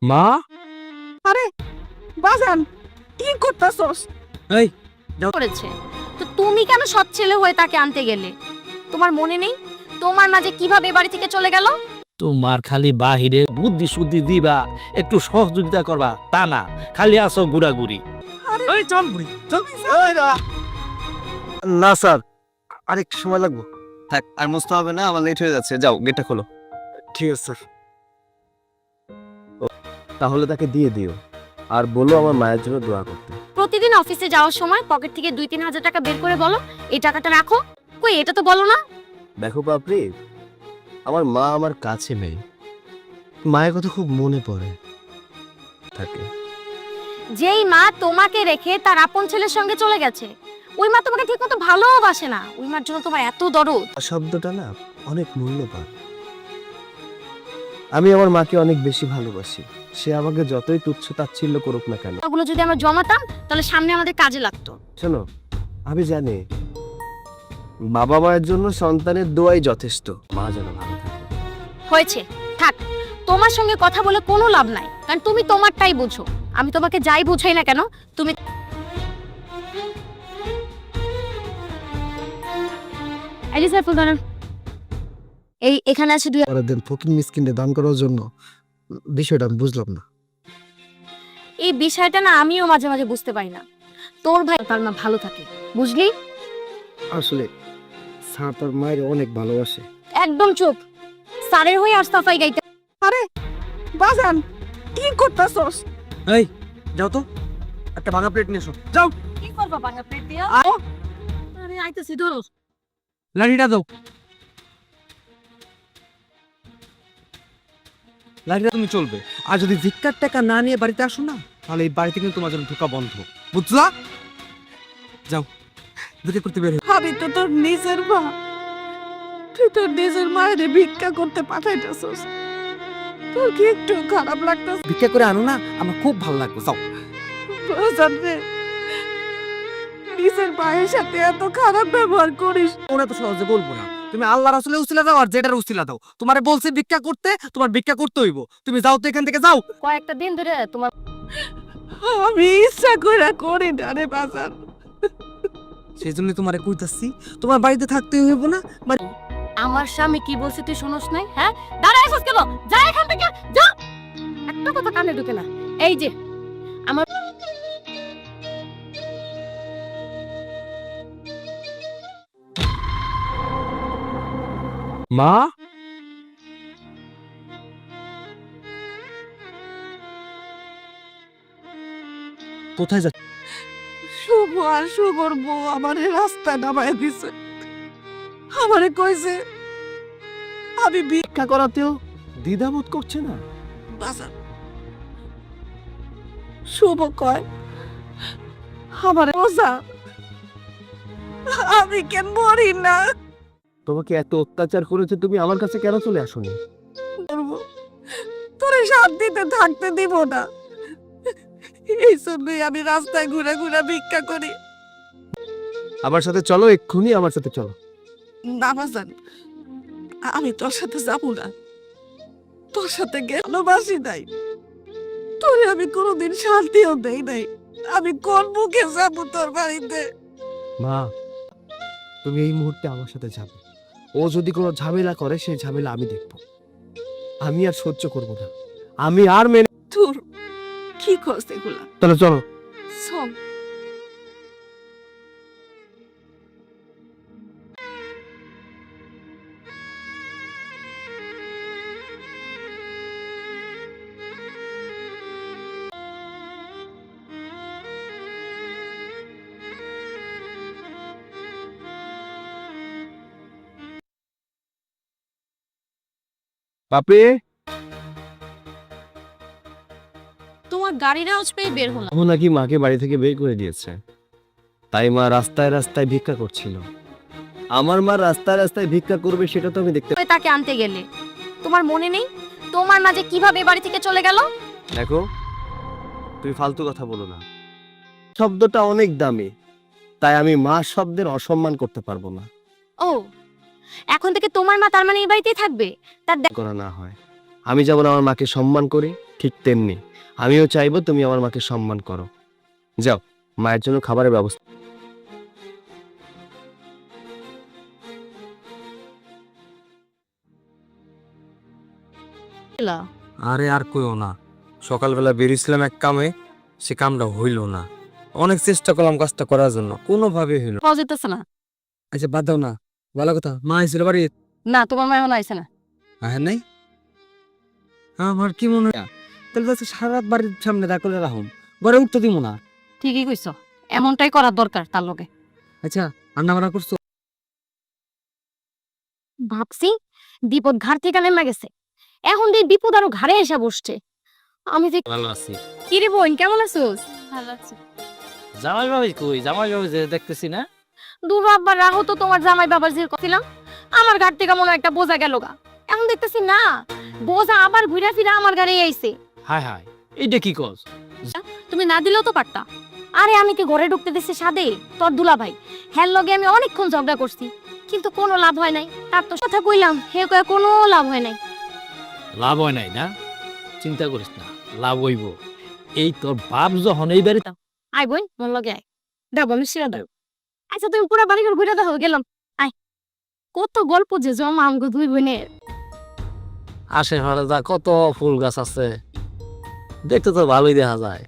মা, আরে বাজান, কি করতেছস? এই করেছে তো তুমি কেন সৎ ছেলে হয়ে তাকে আনতে গেলে? তোমার মনে নেই তোমার মা যে কিভাবে বাড়ি থেকে চলে গেল? তোমার খালি বাহিরে বুদ্ধি শুদ্ধি দিবা, একটু সহযোগিতা করবা, তা না খালি আসো ঘুরাঘুরি। এই চল বুড়ি চল। না স্যার, আরেকটু সময় লাগবে। থাক, আর মুছতে হবে না, আমার লেট হয়ে যাচ্ছে। যাও, গেটটা খোলো। ঠিক আছে স্যার। তাহলে তাকে দিয়ে দিও, আর বলো আমার মায়ের জন্য দোয়া করতে। প্রতিদিন অফিসে যাওয়ার সময় পকেট থেকে 2-3 হাজার টাকা বের করে বলো এই টাকাটা রাখো। কই, এটা তো বলো না। দেখো পাপড়ি, আমার মা আমার কাছে নেই, মায়ের কথা খুব মনে পড়ে থাকে। যেই মা তোমাকে রেখে তার আপন ছেলের সঙ্গে চলে গেছে, ওই মা তোমাকে ঠিকমতো ভালোবাসে না। ওই মার জন্য তোমার এত দরদ। শব্দটা না অনেক মূল্যবান। আমি আমার মাকে অনেক বেশি ভালোবাসি, সে আমাকে যতই তুচ্ছ তাচ্ছিল্য করুক না কেন। ওগুলো যদি আমরা জমাতাম তাহলে সামনে আমাদের কাজে লাগতো। শোনো, আমি জানি বাবা মায়ের জন্য সন্তানের দোয়াই যথেষ্ট। মা যেন ভালো থাকে। হয়েছে, থাক। তোমার সঙ্গে কথা বলে কোনো লাভ নাই, কারণ তুমি তোমারটাই বুঝো। আমি তোমাকে যাই বুঝাই না কেন, তুমি এই এখানে আছে দেন ফকির মিসকিনকে দান করার জন্য। বিষয়টা আমি বুঝলাম না। এই বিষয়টা না আমিও মাঝে মাঝে বুঝতে পারি না। তোর ভাই তার না ভালো থাকে, বুঝলি? আসলে স্যার তার মায়ের অনেক ভালোবাসে। একদম চুপ। স্যারের হয়ে আর সাফাই গাইতে। আরে বাজান, কি করতেছস? এই যাও তো, একটা ভাঙা প্লেট নিয়ে এসো। যাও, কি করবা ভাঙা প্লেট দিয়া? আরে আইতেছি, ধরো। লাঠিটা দাও। লাঠিটা তুমি চলবে, আর যদি ভিক্ষার টাকা না নিয়ে বাড়িতে আসো না, তাহলে এই বাড়িতে কিন্তু তোমার জন্য ঢোকা বন্ধ, বুঝলা? যাও, ভিক্ষা করতে বের হও। আমি তো তোর নিজের মা, তুই তোর নিজের মায়ের ভিক্ষা করতে পাঠাইতেছস। তোর কি একটু খারাপ লাগতেছে? ভিক্ষা করে আনো না, আমার খুব ভালো লাগবে। যাও। বাজান রে, নিজের মায়ের সাথে এত খারাপ ব্যবহার করিস? ওরা তো সহজে বলবো না। তুমি আল্লাহ রাসূলের উসিলা দাও আর যেটার উসিলা দাও। তোমারে বলছি ভিক্ষা করতে, তোমার ভিক্ষা করতে হইব। তুমি যাও তো এখান থেকে, যাও। কয়েকটা দিন ধরে তোমার আমি ইচ্ছা করে করি না রে বাজান। সেই জন্য তোমারে কইতাছি, তোমার বাড়িতে থাকতেই হইব না। আমার স্বামী কি বলছে তুই শুনোস নাই? হ্যাঁ, দাঁড়ায় আছিস কেন? যা এখান থেকে, যা। একটা কথা কানে ঢুকে না। এই যে আমার মা, কোথায় যাচ্ছ? শুভ আর শুভর বউ আমারে রাস্তায় নামায় দিছে। আমারে কইছে আমি ভিক্ষা করাতেও দ্বিধাবোধ করছে না। বাজান। শুভ কয় আমারে মজা, আমি কেন মরি না? তোমাকে এত অত্যাচার করেছে, তুমি আমার কাছে কেন চলে আসোনি? করবো, তোরে শান্তিতে থাকতে দিব না। এই জন্যই আমি রাস্তায় ঘুরে ঘুরে ভিক্ষা করি। আমার সাথে চলো, এক্ষুনি আমার সাথে চলো। না বাজান, আমি তোর সাথে যাবো না। তোর সাথে ভালোবাসি নাই, তোরে আমি কোনোদিন শান্তিও দেই নাই। আমি কোন মুখে যাবো তোর বাড়িতে? মা, তুমি এই মুহূর্তে আমার সাথে যাবে। ও যদি কোনো ঝামেলা করে, সেই ঝামেলা আমি দেখব। আমি আর সহ্য করব না, আমি আর মেনে। তোর কি খোঁজ এগুলা? তাহলে চলো। শোন, পাপড়ি, তোমার গাড়ির আওয়াজ পেয়ে বের হলাম। ও নাকি মাকে বাড়ি থেকে বের করে দিয়েছে, তাই মা রাস্তায় রাস্তায় ভিক্ষা করছিল। আমার মা রাস্তায় রাস্তায় ভিক্ষা করবে সেটা তো আমি দেখতে। তুই তাকে আনতে গেলে, তোমার মনে নেই তোমার মা যে কিভাবে বাড়ি থেকে চলে গেল? দেখো, তুমি ফালতু কথা বলো না। শব্দটা অনেক দামি, তাই আমি মা শব্দের অসম্মান করতে পারবো না। ও, এখন থেকে তোমার মা তার মানে এই বাড়িতেই থাকবে? তার করা না হয়, আমি যেমন আমার মাকে সম্মান করি ঠিক তেমনি আমিও চাইবো তুমি আমার মাকে সম্মান করো। যাও, মায়ের জন্য খাবারের ব্যবস্থা। আরে আর কইও না, সকালবেলা বেরিয়েছিলাম এক কামে, সে কামটা হইল না। অনেক চেষ্টা করলাম কাজটা করার জন্য, কোনোভাবে হইল না। পাওয়া যেতেছে না। আচ্ছা বাদ দাও না, ভালো কথা। মা আইছিল বাড়ি? না, তোমার মা এখন আইছে না। হ্যাঁ নাই, আমার কি মনে হয় তাহলে তো সারা রাত বাড়ির সামনে দাঁড় করে রাখুন, ঘরে উঠতে দিব না। ঠিকই কইছো, এমনটাই করার দরকার তার লগে। আচ্ছা রান্না বান্না করছো? ভাবছি বিপদ ঘাড় থেকে নেমে গেছে, এখন দিয়ে বিপদ আরো ঘাড়ে এসে বসছে। আমি যে ভালো আছি। কি রে বোন, কেমন আছোস? ভালো আছি। জামাই বাবু কই? জামাই বাবু যে দেখতেছি না। দূর আব্বা, রাহো তো, তোমার জামাই বাবার যে কছিলাম, আমার ঘাট থেকে মনে হয় একটা বোঝা গেল গা। এখন দেখতেছি না, বোঝা আবার ঘুরে ফিরে আমার ঘাড়ে আইছে। হায় হায়, এইটা কি কস? তুমি না দিলেও তো পারতা। আরে আমি কি ঘরে ঢুকতে দিছি সাদে? তোর দুলা ভাই হ্যার লগে আমি অনেকক্ষণ ঝগড়া করছি, কিন্তু কোনো লাভ হয় নাই। তার তো কথা কইলাম, হে কয়ে কোনো লাভ হয় নাই। লাভ হয় নাই না? চিন্তা করিস না, লাভ হইব। এই তোর বাপ যখন এই বাড়ি আই বোন, মন লগে আয়, দেবো আমি সিরা দেব। আচ্ছা তুমি পুরো বাড়ি ঘর ঘুরে দেখো, গেলাম। আয়, কত গল্প যে জমা আমগো দুই বোনের। আশেপাশে যা কত ফুল গাছ আছে, দেখতে তো ভালোই দেখা যায়।